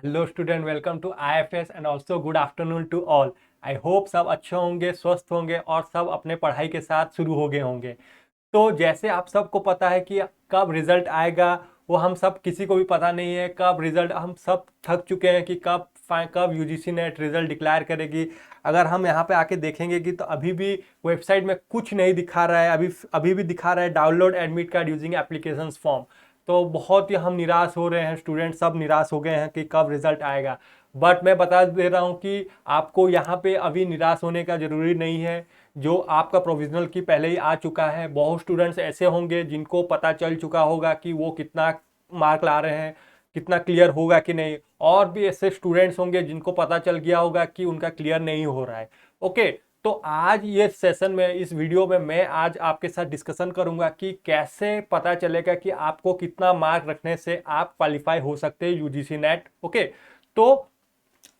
Hello student, welcome to IFS and also good afternoon to all. I hope सब अच्छे होंगे, स्वस्थ होंगे और सब अपने पढ़ाई के साथ शुरू हो गए होंगे। तो जैसे आप सबको पता है कि कब रिजल्ट आएगा, वो हम सब किसी को भी पता नहीं है। कब रिजल्ट, हम सब थक चुके हैं कि कब यूजीसी नेट रिजल्ट डिक्लेयर करेगी। अगर हम यहाँ पे आके देखेंगे कि तो अभी भी वेबसाइट में कुछ नहीं दिखा रहा है। अभी अभी भी दिखा रहा है download admit card using application form. तो बहुत ही हम निराश हो रहे हैं, स्टूडेंट सब निराश हो गए हैं कि कब रिजल्ट आएगा। बट मैं बता दे रहा हूँ कि आपको यहाँ पे अभी निराश होने का ज़रूरी नहीं है। जो आपका प्रोविजनल की पहले ही आ चुका है। बहुत स्टूडेंट्स ऐसे होंगे जिनको पता चल चुका होगा कि वो कितना मार्क ला रहे हैं, कितना क्लियर होगा कि नहीं। और भी ऐसे स्टूडेंट्स होंगे जिनको पता चल गया होगा कि उनका क्लियर नहीं हो रहा है। ओके, तो आज ये सेशन में, इस वीडियो में मैं आज आपके साथ डिस्कशन करूंगा कि कैसे पता चलेगा कि आपको कितना मार्क रखने से आप क्वालिफाई हो सकते हैं यूजीसी नेट। ओके, तो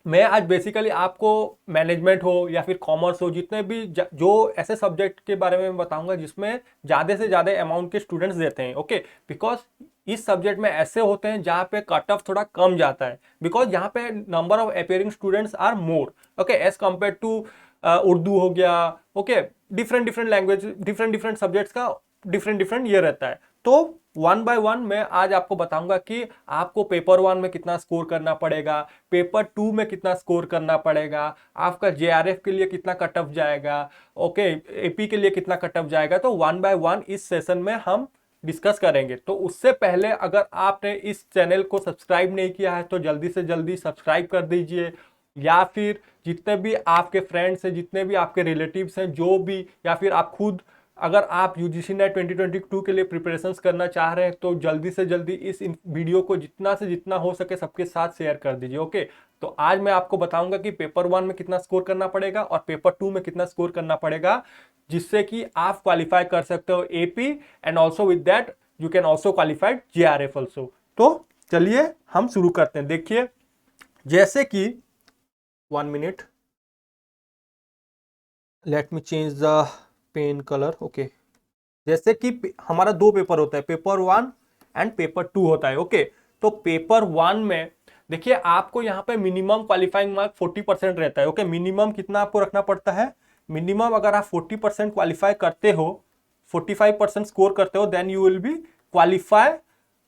मैं आज बेसिकली आपको मैनेजमेंट हो या फिर कॉमर्स हो, जितने भी जो ऐसे सब्जेक्ट के बारे में बताऊंगा जिसमें ज़्यादा से ज़्यादा अमाउंट के स्टूडेंट्स देते हैं। ओके, बिकॉज इस सब्जेक्ट में ऐसे होते हैं जहाँ पे कट ऑफ थोड़ा कम जाता है, बिकॉज यहाँ पे number of appearing students are more. Okay, as compare to Urdu हो गया। Okay, different different language, different different subjects का डिफरेंट डिफरेंट ये रहता है। तो वन बाय वन मैं आज आपको बताऊंगा कि आपको पेपर वन में कितना स्कोर करना पड़ेगा, पेपर टू में कितना स्कोर करना पड़ेगा, आपका जेआरएफ के लिए कितना कट ऑफ जाएगा, ओके, एपी के लिए कितना कट ऑफ जाएगा। तो वन बाय वन इस सेशन में हम डिस्कस करेंगे। तो उससे पहले अगर आपने इस चैनल को सब्सक्राइब नहीं किया है तो जल्दी से जल्दी सब्सक्राइब कर दीजिए। या फिर जितने भी आपके फ्रेंड्स हैं, जितने भी आपके रिलेटिव्स हैं, जो भी, या फिर आप खुद, अगर आप यूजीसी नेट 2022 के लिए प्रिपरेशंस करना चाह रहे हैं तो जल्दी से जल्दी इस वीडियो को जितना से जितना हो सके सबके साथ शेयर कर दीजिए। ओके, तो आज मैं आपको बताऊंगा कि पेपर वन में कितना स्कोर करना पड़ेगा और पेपर टू में कितना स्कोर करना पड़ेगा, जिससे कि आप क्वालिफाई कर सकते हो AP, and also with that you can also qualified JRF also. तो चलिए हम शुरू करते हैं। देखिए, जैसे कि 1 minute, let me change the pen colour. Okay, जैसे कि हमारा दो पेपर होता है, paper one and paper two होता है। ओके, तो पेपर वन में देखिए आपको यहाँ पे मिनिमम क्वालिफाइंग मार्क 40% रहता है। ओके, मिनिमम कितना आपको रखना पड़ता है? मिनिमम अगर आप 40% क्वालिफाई करते हो, 45% स्कोर करते हो, then you will be qualify.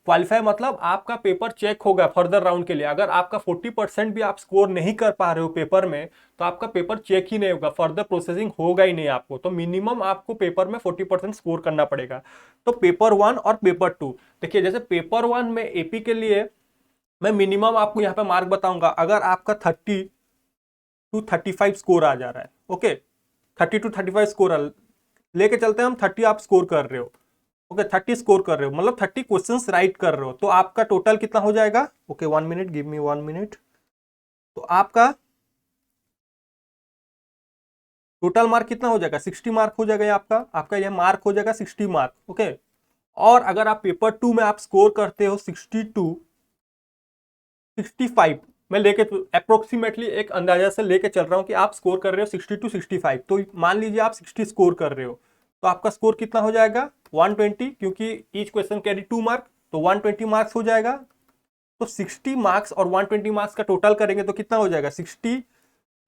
Qualify मतलब आपका पेपर चेक होगा फर्दर राउंड के लिए। अगर आपका 40% भी आप स्कोर नहीं कर पा रहे हो पेपर में, तो आपका पेपर चेक ही नहीं होगा, फर्दर प्रोसेसिंग होगा ही नहीं आपको। तो मिनिमम आपको पेपर में 40% स्कोर करना पड़ेगा। तो पेपर वन और पेपर टू, देखिए जैसे पेपर वन में एपी के लिए मैं मिनिमम आपको यहाँ पे मार्क बताऊंगा। अगर आपका 30 to 35 स्कोर आ जा रहा है, ओके, 30 to 35 स्कोर लेके चलते हैं हम, 30 आप स्कोर कर रहे हो, ओके, 30 स्कोर कर रहे हो मतलब 30 क्वेश्चंस राइट कर रहे हो, तो आपका टोटल कितना हो जाएगा? Okay, 1 minute, give me 1 minute. तो आपका टोटल मार्क कितना हो जाएगा? 60 मार्क हो जाएगा। आपका आपका यह मार्क हो जाएगा 60 मार्क। ओके, और अगर आप पेपर टू में आप स्कोर करते हो 65, मैं लेके अप्रोक्सीमेटली एक अंदाजा से लेके चल रहा हूं कि आप स्कोर कर रहे हो 60 to 65, तो मान लीजिए आप 60 स्कोर कर रहे हो, तो आपका स्कोर कितना हो जाएगा? 120, क्योंकि ईच क्वेश्चन कैरी 2 मार्क, तो 120 मार्क्स हो जाएगा। तो 60 मार्क्स और 120 मार्क्स का टोटल करेंगे तो कितना हो जाएगा? 60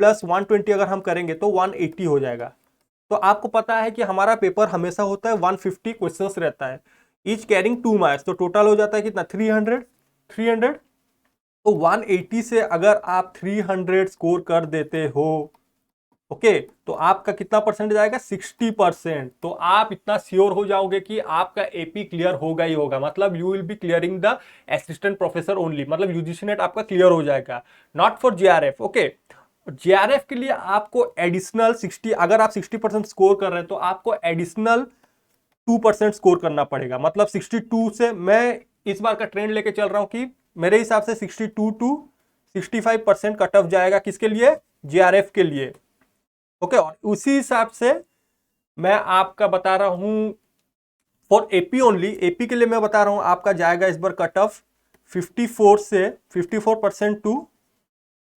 प्लस 120 अगर हम करेंगे तो 180 हो जाएगा। तो आपको पता है कि हमारा पेपर हमेशा होता है 150 क्वेश्चंस रहता है, ईच कैरिंग 2 मार्क्स, तो टोटल हो जाता है कितना? 300। तो 180 से अगर आप 300 स्कोर कर देते हो, ओके, तो आपका कितना परसेंटेज आएगा? 60%। तो आप इतना श्योर हो जाओगे कि आपका एपी क्लियर होगा ही होगा, मतलब you will be clearing the assistant professor only, मतलब यूजीसी नेट आपका क्लियर हो जाएगा, not for JRF. Okay, JRF के लिए आपको एडिशनल 60, अगर आप 60% स्कोर कर रहे हैं तो आपको एडिशनल 2% स्कोर करना पड़ेगा। मतलब 62 से, मैं इस बार का ट्रेंड लेके चल रहा हूं कि मेरे हिसाब से 62 to 65% कट ऑफ जाएगा। किसके लिए? जेआरएफ के लिए। ओके, और उसी हिसाब से मैं आपका बता रहा हूं फॉर एपी ओनली, एपी के लिए मैं बता रहा हूं आपका जाएगा इस बार कट ऑफ 54 से 54% टू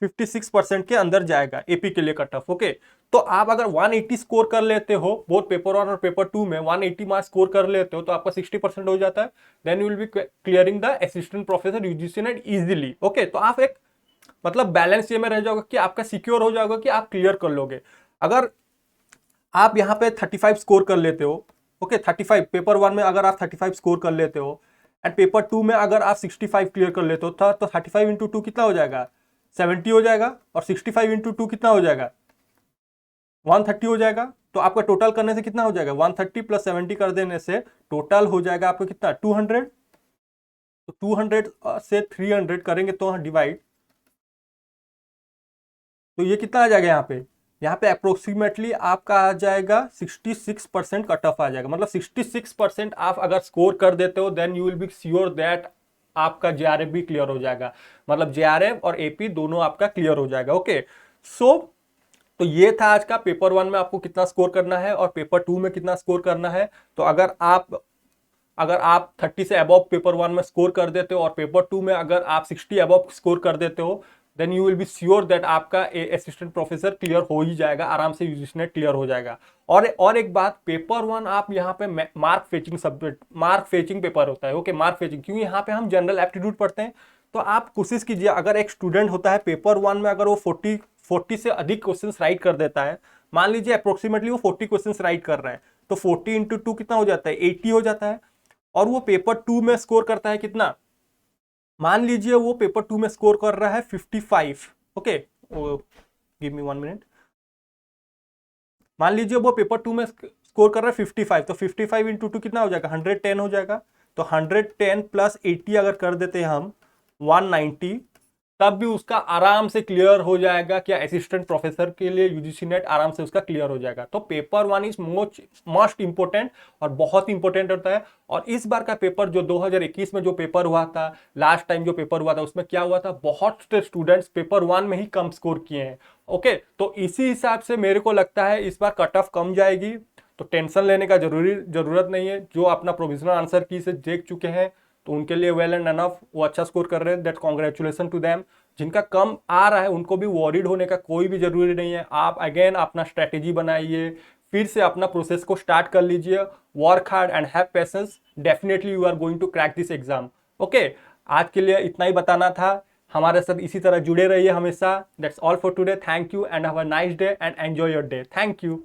56% के अंदर जाएगा एपी के लिए कट ऑफ। ओके, तो आप अगर 180 स्कोर कर लेते हो बोथ पेपर वन और पेपर टू में, 180 मार्क्स स्कोर कर लेते हो तो आपका 60% हो जाता है, then you will be clearing the assistant professor UGC NET easily. Okay, तो आप एक मतलब बैलेंस ये में रह जाओगे कि आपका सिक्योर हो जाएगा कि आप क्लियर कर लोगे। अगर आप यहाँ पे 35 स्कोर कर लेते हो, ओके 35 पेपर 1 में अगर आप 35 स्कोर कर लेते हो एंड पेपर 2 में अगर आप 65 क्लियर कर लेते हो तो 35 इंटू 2 कितना हो जाएगा, 70 हो जाएगा, और 65 इंटू 2 कितना हो जाएगा, 130 हो जाएगा। तो आपका टोटल करने से कितना हो जाएगा, 130 प्लस 70 कर देने से टोटल हो जाएगा आपको कितना, 200। तो 200 से 300 करेंगे तो डिवाइड, तो ये कितना आ जाएगा यहाँ पे अप्रोक्सीमेटली आपका आ जाएगा 66% कट ऑफ आ जाएगा। मतलब 66% आप अगर स्कोर कर देते हो then you will be sure that आपका जेआरएफ भी क्लियर हो जाएगा। मतलब जेआरएफ और एपी दोनों आपका क्लियर हो जाएगा। ओके सो तो ये था आज का पेपर 1 में आपको कितना स्कोर करना है और पेपर 2 में कितना स्कोर करना है। तो अगर आप 30 से अबव पेपर 1 में स्कोर कर देते हो और पेपर 2 में अगर आप 60 अबव स्कोर कर देते हो then you will be sure that आपका असिस्टेंट प्रोफेसर क्लियर हो ही जाएगा, आराम से यूजीसी नेट क्लियर हो जाएगा। और एक बात, पेपर 1 आप यहाँ पे mark fetching subject, mark fetching paper होता है। ओके मार्क फेचिंग, क्योंकि यहाँ पे हम जनरल एप्टीट्यूड पढ़ते हैं। तो आप कोशिश कीजिए, अगर एक स्टूडेंट होता है पेपर 1 में अगर वो 40 से अधिक क्वेश्चन राइट कर देता है, मान लीजिए अप्रोक्सीमेटली वो 40 क्वेश्चन राइट कर रहे हैं, तो 40 इंटू 2 कितना हो जाता है, 80 हो जाता है। और वो पेपर 2 में स्कोर करता है कितना, मान लीजिए वो पेपर 2 में स्कोर कर रहा है 55। Okay give me 1 minute. मान लीजिए वो पेपर 2 में स्कोर कर रहा है 55, तो 55 इंटू 2 कितना हो जाएगा, 110 हो जाएगा। तो 110 प्लस 80 अगर कर देते हैं हम 190, तब भी उसका आराम से क्लियर हो जाएगा। क्या असिस्टेंट प्रोफेसर के लिए यूजीसी नेट आराम से उसका क्लियर हो जाएगा। तो पेपर 1 इज मोस्ट इंपोर्टेंट और बहुत इंपोर्टेंट होता है। और इस बार का पेपर जो 2021 में जो पेपर हुआ था, लास्ट टाइम जो पेपर हुआ था, उसमें क्या हुआ था, बहुत से स्टूडेंट्स पेपर 1 में ही कम स्कोर किए हैं। ओके तो इसी हिसाब से मेरे को लगता है इस बार कट ऑफ कम जाएगी। तो टेंशन लेने का जरूरत नहीं है। जो अपना प्रोविजनल आंसर की से देख चुके हैं तो उनके लिए वेल एंड एनफ, वो अच्छा स्कोर कर रहे हैं, दैट कॉन्ग्रेचुलेसन टू देम। जिनका कम आ रहा है उनको भी वॉरिड होने का कोई भी जरूरी नहीं है। आप अगेन अपना स्ट्रेटेजी बनाइए, फिर से अपना प्रोसेस को स्टार्ट कर लीजिए, work hard and have patience, definitely you are going to crack this exam. Okay आज के लिए इतना ही बताना था। हमारे साथ इसी तरह जुड़े रहिए हमेशा। That's all for today. Thank you and have a nice day and enjoy your day. Thank you.